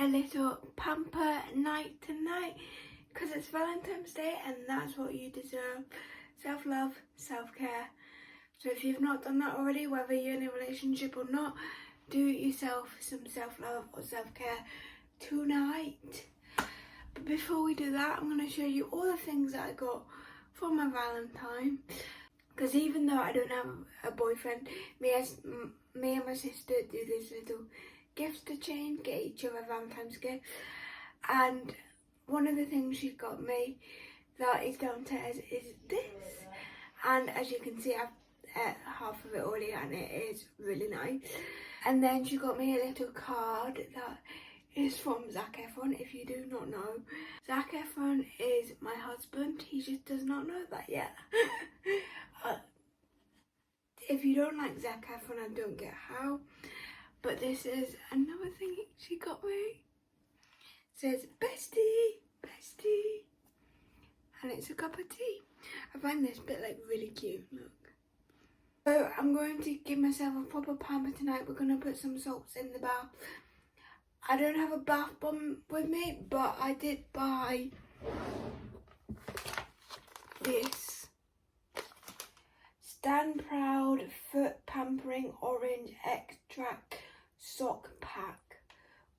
a little pamper night tonight because it's Valentine's Day and that's what you deserve. Self-love, self-care. So if you've not done that already, whether you're in a relationship or not, do yourself some self-love or self-care tonight. But before we do that, I'm going to show you all the things that I got for my Valentine. Because even though I don't have a boyfriend, me and my sister do this little gift exchange, get each other Valentine's gift. And one of the things she got me that is downstairs is this. And as you can see, I've ate half of it already and it is really nice. And then she got me a little card that is from Zac Efron, if you do not know. Zac Efron is my husband, he just does not know that yet. If you don't like Zac Efron, I don't get how. But this is another thing she got me. It says, bestie, bestie. And it's a cup of tea. I find this bit like really cute, look. So I'm going to give myself a proper pamper tonight. We're going to put some salts in the bath. I don't have a bath bomb with me, but I did buy this Stand Proud Foot Pampering Orange Extract Sock Pack.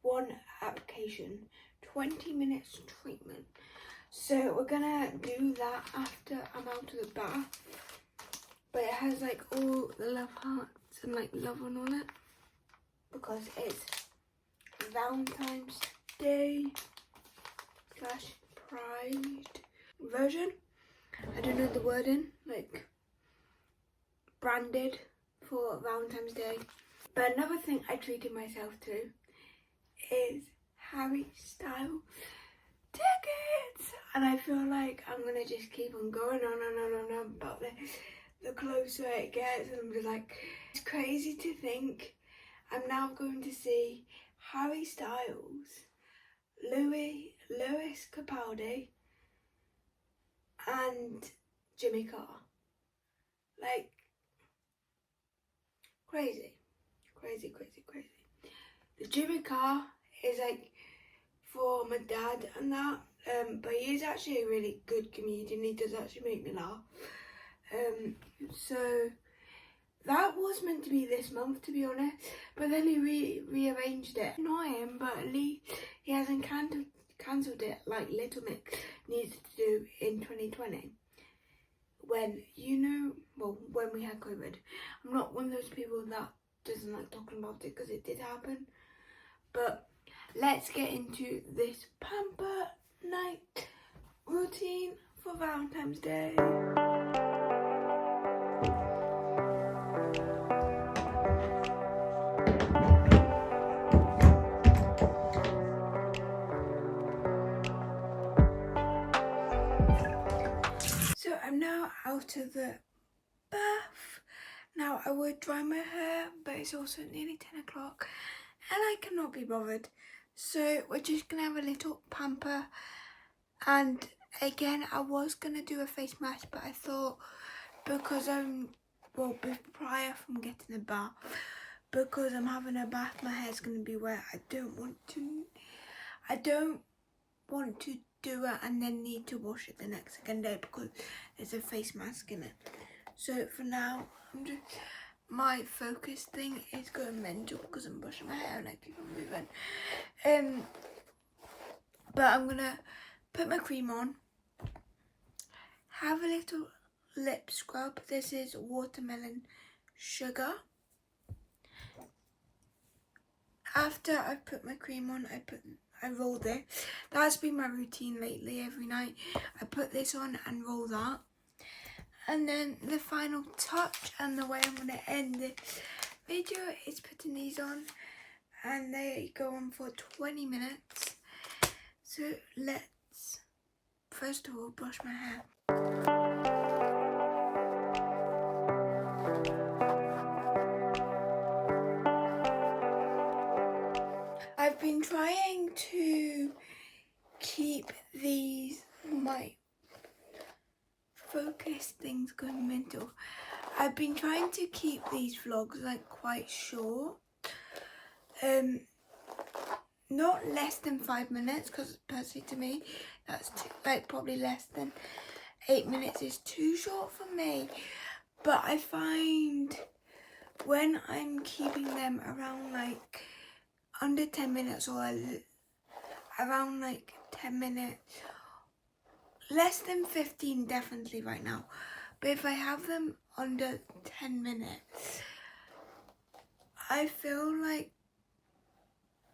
1 application, 20 minutes treatment. So we're gonna do that after I'm out of the bath. But it has like all the love hearts and like love on all it. Because it's Valentine's Day / Pride version. I don't know the wording, like branded for Valentine's Day. But another thing I treated myself to is Harry Styles tickets. And I feel like I'm going to just keep on going on about this. The closer it gets, and I'm just like, it's crazy to think I'm now going to see Harry Styles, Lewis Capaldi and Jimmy Carr. Like, crazy. The Jimmy Carr is like for my dad and that, but he is actually a really good comedian. He does actually make me laugh. So that was meant to be this month, to be honest, but then he rearranged it. Annoying, but at least he hasn't cancelled it like Little Mix needed to do in 2020. When, you know, well, when we had COVID. I'm not one of those people that doesn't like talking about it because it did happen. But let's get into this pamper night routine for Valentine's Day. So I'm now out of the bath. Now I would dry my hair, but it's also nearly 10 o'clock and I cannot be bothered. So we're just gonna have a little pamper. And again, I was gonna do a face mask, but I thought because prior from getting a bath, because I'm having a bath, my hair's gonna be wet. I don't want to do it and then need to wash it the next second day because there's a face mask in it. So for now, my focus thing is going mental because I'm brushing my hair and I keep on moving. But I'm gonna put my cream on, have a little lip scrub. This is watermelon sugar. After I put my cream on, I roll this. That's been my routine lately. Every night I put this on and roll that. And then the final touch and the way I'm going to end this video is putting these on. And they go on for 20 minutes. So let's first of all brush my hair. I've been trying to keep my focus things going mental. I've been trying to keep these vlogs like quite short. not less than 5 minutes, because personally to me that's like probably less than 8 minutes is too short for me. But I find when I'm keeping them around like under 10 minutes or around like 10 minutes, less than 15 definitely right now, but if I have them under 10 minutes, I feel like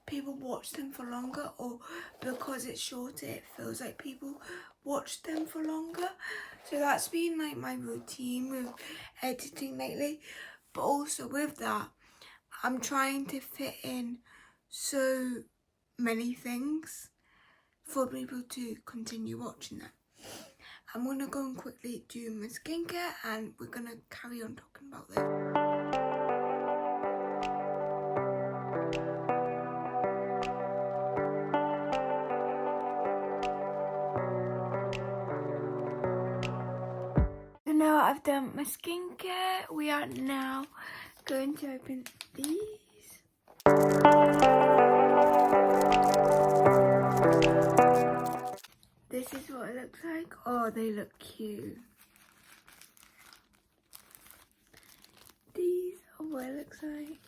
people watch them for longer, or because it's shorter it feels like people watch them for longer. So that's been like my routine with editing lately. But also with that, I'm trying to fit in so many things for people to continue watching them. I'm gonna go and quickly do my skincare and we're gonna carry on talking about this. So now I've done my skincare, we are now going to open these. This is what it looks like. Oh, they look cute. These are what it looks like.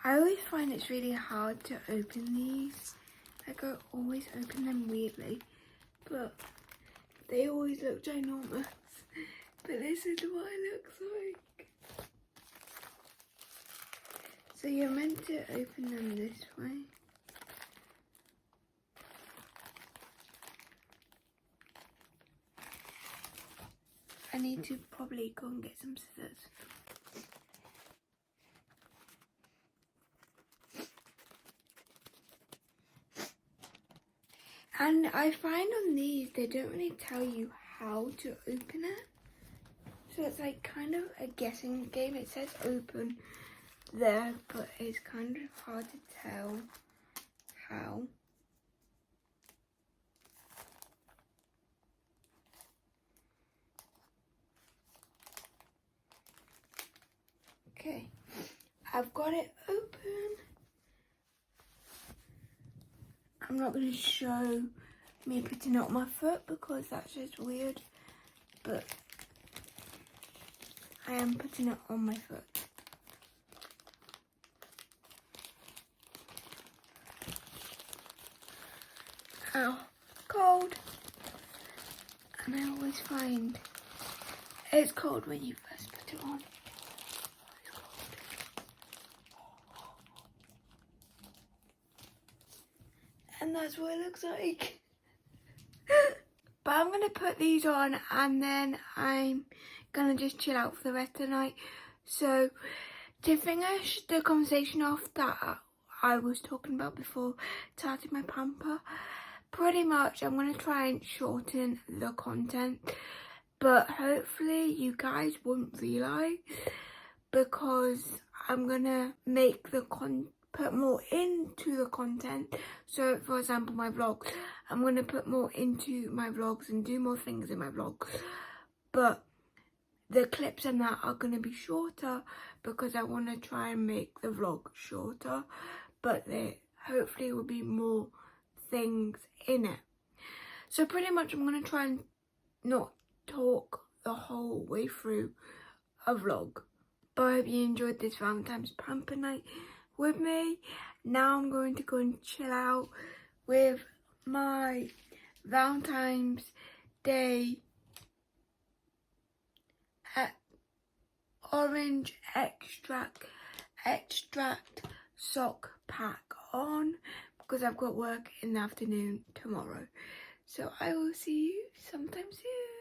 I always find it's really hard to open these. Like I always open them weirdly, but they always look ginormous. But this is what it looks like. So you're meant to open them this way. I need to probably go and get some scissors. And I find on these, they don't really tell you how to open it. So it's like kind of a guessing game. It says open there, but it's kind of hard to tell how. Okay, I've got it open. I'm not going to show me putting it on my foot because that's just weird, but I am putting it on my foot. Ow, cold. And I always find it's cold when you first put it on. And that's what it looks like. But I'm going to put these on and then I'm going to just chill out for the rest of the night. So to finish the conversation off that I was talking about before starting my pamper, pretty much I'm going to try and shorten the content. But hopefully you guys won't realise, because I'm going to make the put more into the content. So for example, my vlogs, I'm going to put more into my vlogs and do more things in my vlogs, but the clips and that are going to be shorter because I want to try and make the vlog shorter, but there hopefully will be more things in it. So pretty much I'm going to try and not talk the whole way through a vlog. But I hope you enjoyed this Valentine's pamper night with me. Now I'm going to go and chill out with my Valentine's Day orange extract sock pack on, because I've got work in the afternoon tomorrow. So I will see you sometime soon.